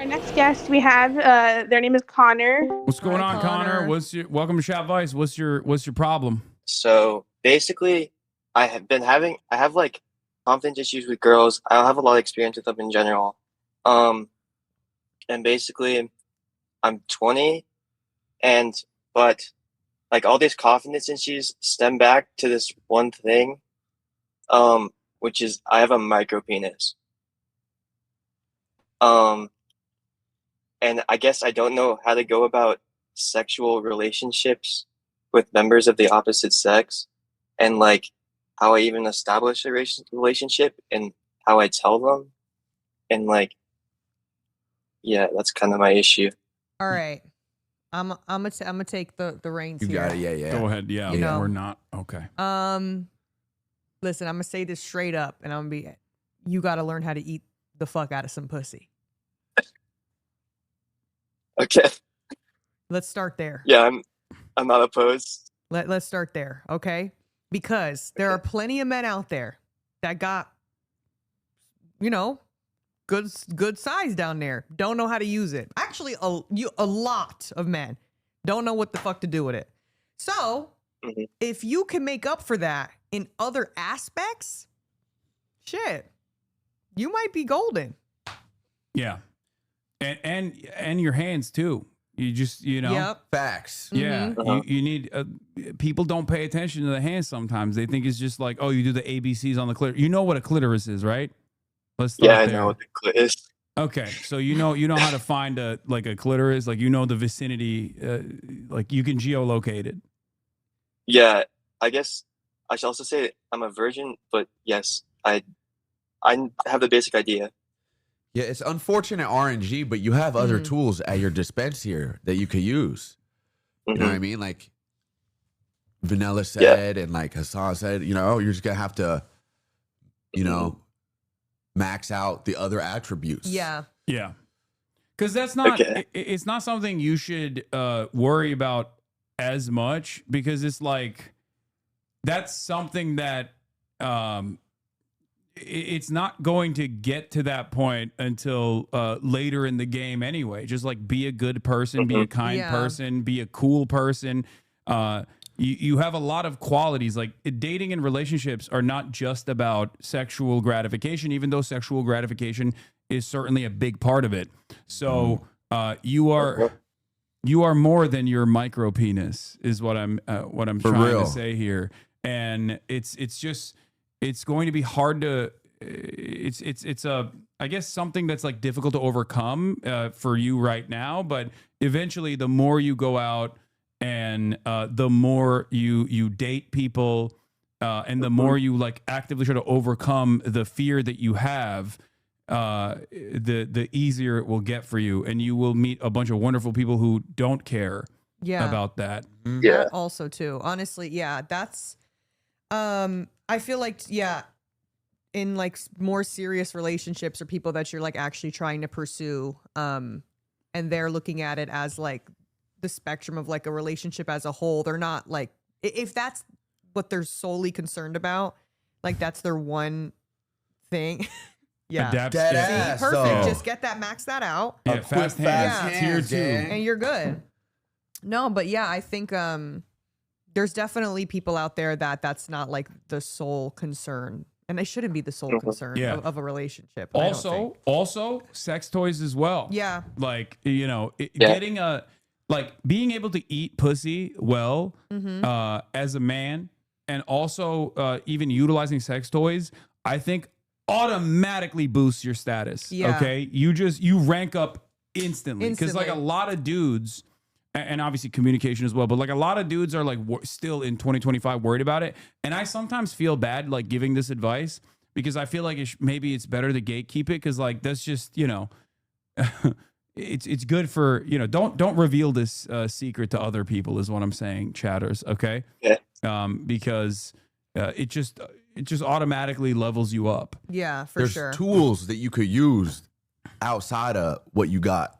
Our next guest we have, their name is Connor. What's going Hi, on, Connor? Connor. Welcome to CHADVICE. What's your problem? So basically, I have like confidence issues with girls. I don't have a lot of experience with them in general. Um, and basically, I'm 20, and but like all these confidence issues stem back to this one thing, which is I have a micro penis. Um, and I guess I don't know how to go about sexual relationships with members of the opposite sex, and like how I even establish a relationship and how I tell them, and like yeah, that's kind of my issue. All right. I'm gonna take the reins You here. got it. Yeah, yeah. Go ahead. Yeah, You know. we're not okay. Listen, I'm gonna say this straight up, and you got to learn how to eat the fuck out of some pussy. Okay, Let's start there. yeah, I'm not opposed. Let's start there, okay? Because there are plenty of men out there that got, good size down there. Don't know how to use it. Actually, a lot of men don't know what the fuck to do with it. So, Mhm. if you can make up for that in other aspects, shit, you might be golden. Yeah, and your hands too. You just Yep. Facts. Yeah, Uh-huh. you need people don't pay attention to the hands sometimes. They think it's just like, oh, you do the ABCs on the clitoris. You know what a clitoris is, right? Let's start Yeah, I there. know what the clit is. Okay, so you know how to find a clitoris, like the vicinity, like you can geolocate it. Yeah, I guess I should also say I'm a virgin, but yes, I have the basic idea. Yeah, it's unfortunate RNG, but you have other Mhm. tools at your dispense here that you could use. You know what I Mhm. mean? Like Vanilla said and like Hasan said, you're just gonna have to, max out the other attributes. Yeah. Yeah, because that's not Okay. it's not something you should worry about as much, because it's like that's something that it's not going to get to that point until later in the game anyway. Just like be a good person, be a kind Yeah. person, be a cool person. You have a lot of qualities. Like dating and relationships are not just about sexual gratification, even though sexual gratification is certainly a big part of it. So you are more than your micro penis, is what I'm For trying real. to say here. And it's going to be hard to it's I guess something that's like difficult to overcome for you right now, but eventually the more you go out and the more you date people and the more you like actively try to overcome the fear that you have, the easier it will get for you, and you will meet a bunch of wonderful people who don't care Yeah. about that. Yeah. That also too. Honestly, yeah, that's I feel like in like more serious relationships or people that you're like actually trying to pursue and they're looking at it as like the spectrum of like a relationship as a whole. They're not like, if that's what they're solely concerned about, like that's their one thing. Yeah. Adapt. Dead Yeah. ass, See, perfect. though. Just get that, max that out. Yeah, Quick, fast hands. fast Tier hands, two. gang. And you're good. No, but yeah, I think there's definitely people out there that's not like the sole concern, and they shouldn't be the sole concern Yeah. of a relationship. I don't think. Also, sex toys as well. Yeah. Like Yeah. getting being able to eat pussy well Mm-hmm. as a man, and also even utilizing sex toys, I think automatically boosts your status. Yeah. Okay, you rank up instantly, because like a Instantly. lot of dudes, and obviously communication as well, but like a lot of dudes are like still in 2025 worried about it, and I sometimes feel bad like giving this advice, because I feel like maybe it's better to gatekeep it, because like that's just it's good for don't reveal this secret to other people, is what I'm saying, chatters. Okay. Yeah. Because it just automatically levels you up. Yeah, for There's sure. tools that you could use outside of what you got,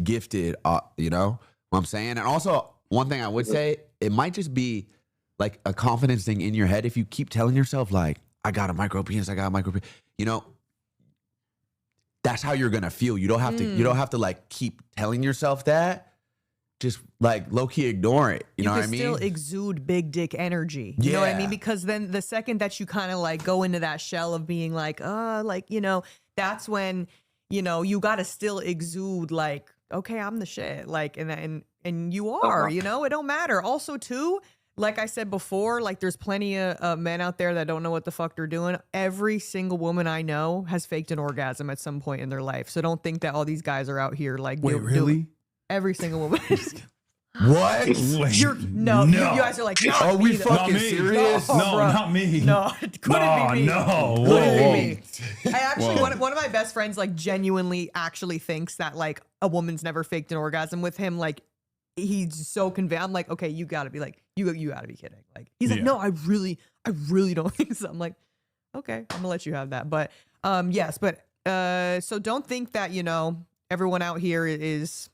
gifted, you know what I'm saying? And also, one thing I would say, it might just be like a confidence thing in your head. If you keep telling yourself like, I got a micro penis, that's how you're gonna feel. You don't have to. You don't have to like keep telling yourself that. Just like low key ignore it. You know what I mean? Still exude big dick energy. You know what I mean? Because then the second that you kind of like go into that shell of being like, that's when, you got to still exude like, okay, I'm the shit. Like, and you are, it don't matter. Also too, like I said before, like there's plenty of men out there that don't know what the fuck they're doing. Every single woman I know has faked an orgasm at some point in their life. So don't think that all these guys are out here like, wait, really? Every single woman. What? No, you guys are like, no, are we though. fucking serious? No, not me. No, it couldn't be me. No, Couldn't be me. I actually, one of my best friends, like, genuinely actually thinks that, like, a woman's never faked an orgasm with him. Like, he's so convinced. I'm like, okay, you gotta be like, you gotta be kidding. Like, he's like, no, I really don't think so. I'm like, okay, I'm gonna let you have that. But, yes, but, so don't think that, everyone out here is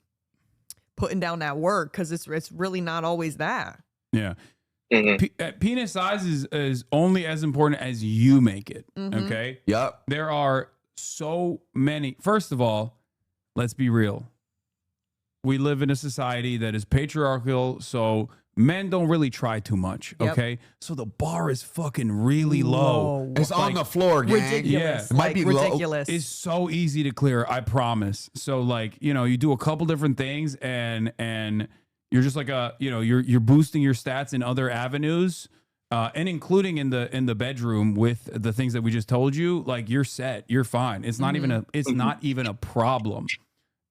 putting down that work, because it's really not always that. Yeah. Penis size is only as important as you make it. Okay. Yep. There are so many. First of all, let's be real. We live in a society that is patriarchal, so men don't really try too much. Okay. So the bar is fucking really low. It's on the floor, gang. Ridiculous. Yeah. It might be ridiculous. It's so easy to clear, I promise. So like, you do a couple different things and you're just like you're boosting your stats in other avenues, and including in the bedroom with the things that we just told you. Like, you're set, you're fine. It's not not even a problem.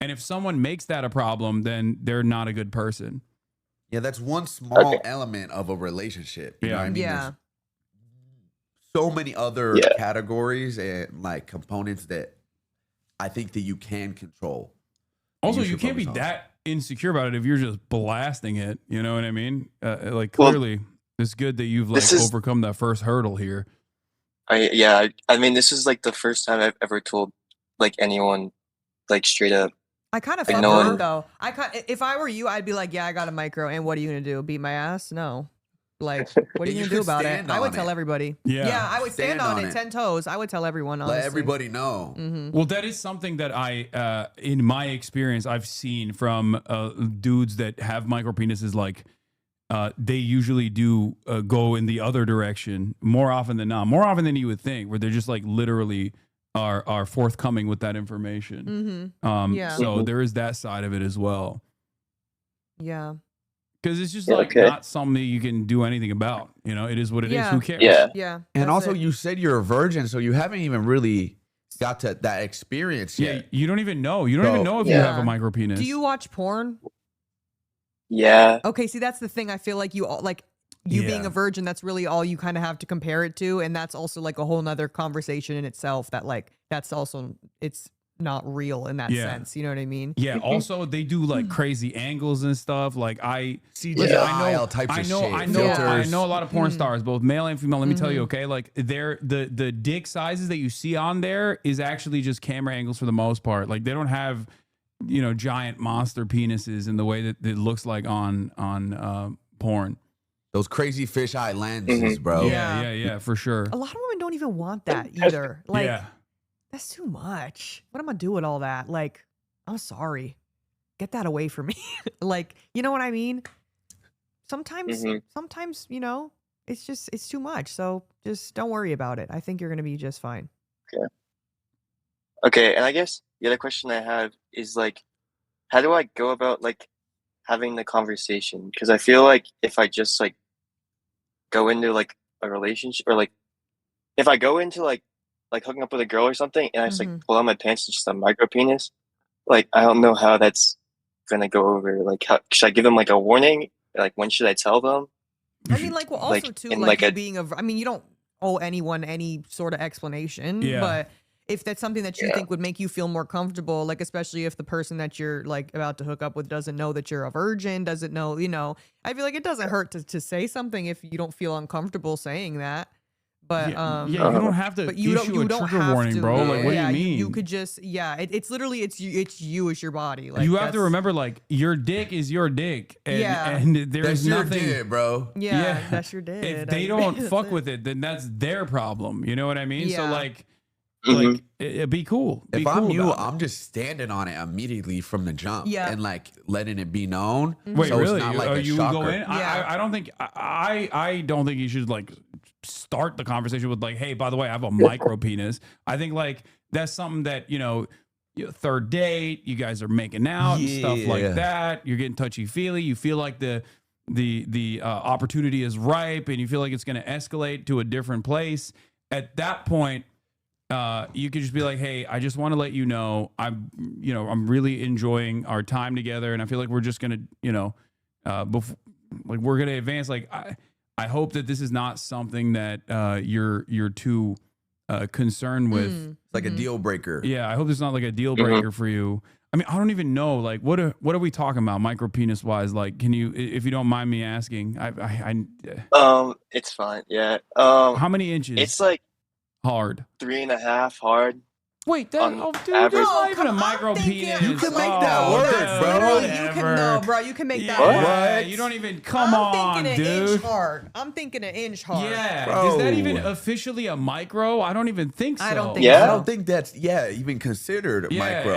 And if someone makes that a problem, then they're not a good person. Yeah, that's one small element of a relationship. You know what I mean? Yeah. There's so many other categories and like components that I think that you can control. Also, you can't be that insecure about it if you're just blasting it. You know what I mean? Like, clearly, it's good that you've like overcome that first hurdle here. I mean, this is like the first time I've ever told like anyone like straight up. I kind of felt hurt though. If I were you, I'd be like, yeah, I got a micro, and what are you gonna do? Beat my ass? No. Like, what are you gonna do about it? I would tell everybody. Yeah, I would stand on it 10 toes. I would tell everyone. Honestly. Let everybody know. Well, that is something that I, in my experience, I've seen from dudes that have micro penises. Like, they usually do go in the other direction more often than not, more often than you would think, where they're just like literally are forthcoming with that information. So there is that side of it as well. Yeah. Because it's just like not something you can do anything about. It is what it is. Who cares? Yeah. And also, you said you're a virgin, so you haven't even really got to that experience yet. Yeah, you don't even know. You don't even know if you have a micro penis. Do you watch porn? Yeah. Okay, see, that's the thing. I feel like you being a virgin, that's really all you kind of have to compare it to. And that's also like a whole nother conversation in itself, that like, that's also, it's not real in that sense. You know what I mean? Yeah. Also, they do like crazy angles and stuff. Like I know a lot of porn stars, both male and female. Let me tell you, okay, like the dick sizes that you see on there is actually just camera angles for the most part. Like, they don't have, giant monster penises in the way that it looks like on porn. Those crazy fisheye lenses, bro. Yeah, for sure. A lot of women don't even want that either. Like, that's too much. What am I doing with all that? Like, I'm sorry. Get that away from me. Like, you know what I mean? Sometimes, it's too much. So just don't worry about it. I think you're going to be just fine. Okay. And I guess the other question I have is like, how do I go about like having the conversation? Because I feel like if I just like go into like a relationship, or like if I go into like hooking up with a girl or something, and I just like pull out my pants and just a micro penis, like I don't know how that's gonna go over. Like, how should I give them like a warning? Like, when should I tell them? I mean, like, well, also like, too, like you being I mean, you don't owe anyone any sort of explanation, but if that's something that you think would make you feel more comfortable, like especially if the person that you're like about to hook up with doesn't know that you're a virgin, doesn't know, I feel like it doesn't hurt to say something if you don't feel uncomfortable saying that. But you don't have to issue a trigger warning, bro. Like, what do you mean? You could just it's literally it's you as your body. Like, you have to remember, like, your dick is your dick, and there's nothing, your dick, bro. Yeah, that's your dick. If they don't fuck with it, then that's their problem. You know what I mean? So like, like it'd be cool. Be If I'm cool you, about it. I'm just standing on it immediately from the jump, Yeah. and like letting it be known. Wait, so really? It's not like a you would shocker. go in? Yeah. I don't think I don't think you should like start the conversation with like, hey, by the way, I have a micro penis. I think like that's something that third date, you guys are making out and stuff like Yeah. that. You're getting touchy feely. You feel like the opportunity is ripe, and you feel like it's going to escalate to a different place. At that point, you could just be like, hey, I just want to let you know I'm really enjoying our time together, and I feel like we're just gonna we're gonna advance. Like I hope that this is not something that you're too concerned with. Mm. It's like a deal breaker. Yeah, I hope it's not like a deal breaker for you. I mean, I don't even know. Like, what are we talking about, micro penis wise? Like, can you, if you don't mind me asking, It's fine. Yeah. how many inches? It's like hard. 3.5 hard. Wait, that On dude, average- that's not No, even a come on, micro I'm thinking- penis. You can make that work, dude, bro. Literally, you can whatever. bro. You can make that Yeah, work. What? you don't even come I'm on, thinking an dude. inch hard. I'm thinking an inch hard. Yeah, is that even Bro. officially a micro? I don't even think so. I don't think Yeah. I don't think that's even considered Yeah, micro.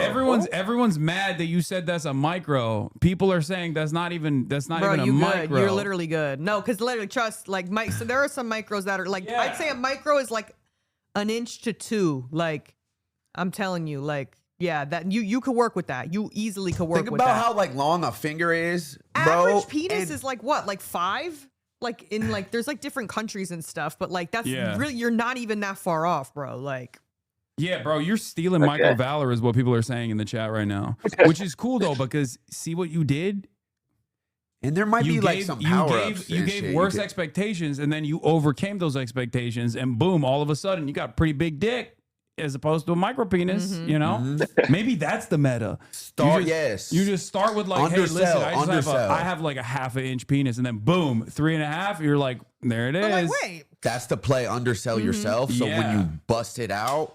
everyone's mad that you said that's a micro. People are saying that's not even Bro, a you good. micro. You're literally good. No, because literally, trust, like, so there are some micros that are like, Yeah. I'd say a micro is like an inch to 2. Like, I'm telling you, like, yeah, that you could work with that. You easily could work Think with about that. how like long a finger is, bro. Average penis and- is like what, like 5? Like in like there's like different countries and stuff, but like that's Yeah. really, you're not even that far off, bro. Like, Yeah, bro, you're stealing Okay. micro valor is what people are saying in the chat right now, which is cool though because see what you did. and there might be like some power ups. You gave worse expectations, and then you overcame those expectations, and boom, all of a sudden you got a pretty big dick as opposed to a micro penis. Mhm. You know, maybe that's the meta. Start, you just, yes. You just start with like, hey, listen, Undersell. I have like a half an inch penis, and then boom, 3.5. You're like, there it is. but like, wait, That's the play. Undersell yourself. So when Yeah. you bust it out,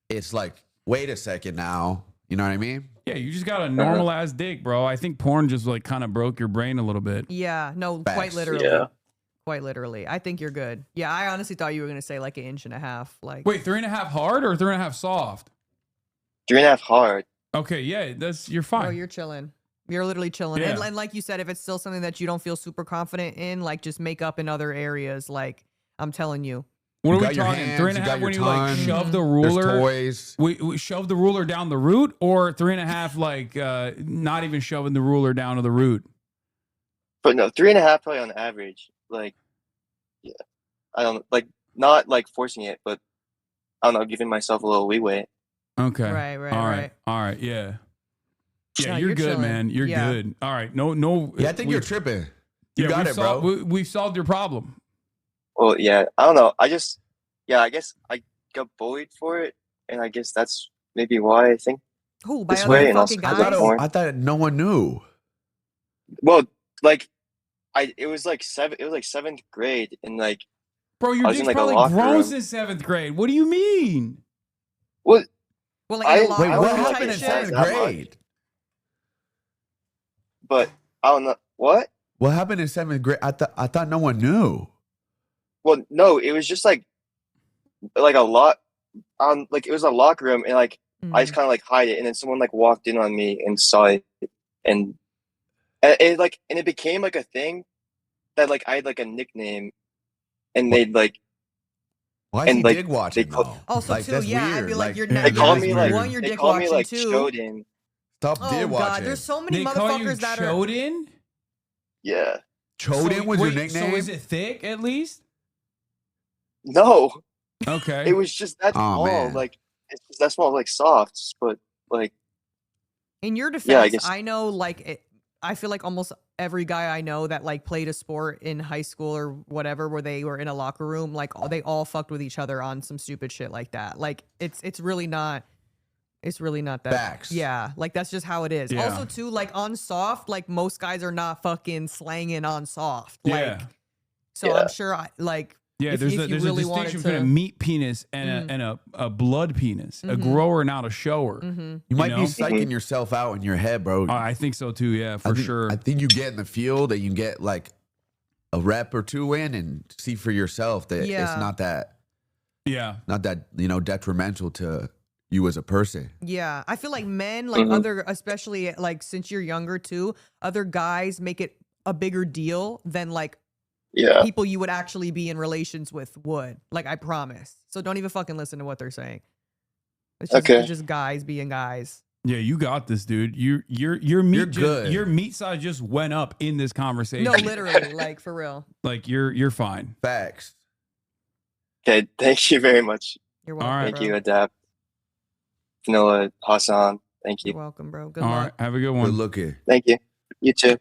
it's like, wait a second now. You know what I mean? Yeah, you just got a normal ass dick, bro. I think porn just like kind of broke your brain a little bit. yeah, no, Facts. quite literally. Yeah. Quite literally. I think you're good. Yeah, I honestly thought you were gonna say like an inch and a half. Like, Wait, 3.5 hard or 3.5 soft? 3.5 hard. Okay, yeah, you're fine. bro, you're chilling. You're literally chilling. Yeah. And like you said, if it's still something that you don't feel super confident in, like just make up in other areas. Like, I'm telling you. What You are we got your talking? hands, you 3.5 got when your you like tongue. shove the There's ruler. toys. We shove the ruler down the root, or 3.5 like not even shoving the ruler down to the root. But no, 3.5 probably on average. Like, yeah, I don't like not like forcing it, but I don't know, giving myself a little leeway. Okay. Right, right, All right. All right. Yeah. Yeah, No, you're you're good, chilling. man. You're Yeah. good. All right. No. Yeah, I think you're tripping. You got we've it, bro. We've solved your problem. Well, yeah, I don't know. I guess I got bullied for it, and I guess that's maybe why I think. Who, by This other way, and fucking also- guys? Porn. I thought no one knew. Well, like, it was like 7th grade, and like, Bro, your I was dick's in, like, a probably locker grown room. since 7th grade. What do you mean? what? Well, like I- in the Wait, locker Wait, room what don't type happened in shit? that 7th much. grade? But I don't know what. What happened in 7th grade? I thought no one knew. Well, no, it was just like a lot. Like it was a locker room, and like I just kind of like hide it, and then someone like walked in on me and saw it, and it became like a thing that like I had like a nickname, and they'd like Why is And, he like, dig watching they call- though? Also, Like, too, that's yeah, I'd weird. be like, you're they not. they call me like one, you're they dick call me watching like too. Choden. Stop Oh dig god, watching. there's so many They call you motherfuckers that are. Choden? Yeah, Choden was your nickname? So is it thick at least? no, Okay. it was just that Aw, small. man. Like it's just that small, like softs, but like In your defense, Yeah, I guess- I know like I feel like almost every guy I know that like played a sport in high school or whatever where they were in a locker room, like they all fucked with each other on some stupid shit like that. Like it's really not that. Facts. Yeah, like that's just how it is. Yeah. Also too, like on soft, like most guys are not fucking slanging on soft. Like Yeah. so Yeah. I'm sure Yeah, if there's you a really distinction wanted between a to- meat penis and a blood penis, a Mhm. grower, not a shower. You might know? be psyching yourself out in your head, bro. I think so too. Yeah, I for think- sure. I think you get in the field and you get like a rep or two in and see for yourself that Yeah. it's not that. Yeah. not that, you know, detrimental to you as a person. Yeah, I feel like men, like other, especially like since you're younger too, other guys make it a bigger deal than like Yeah. people you would actually be in relations with would. Like, I promise. So don't even fucking listen to what they're saying. It's just guys being guys. Yeah, you got this, dude. Your meat good. your meat size just went up in this conversation. No, literally, like for real. Like you're fine. Facts. Okay. Thank you very much. You're welcome. All right. Thank bro. you, Adapt. Vanilla, Hassan. Thank you. You're welcome, bro. Good All luck. right, have a good Good one. looking. Thank you. You too.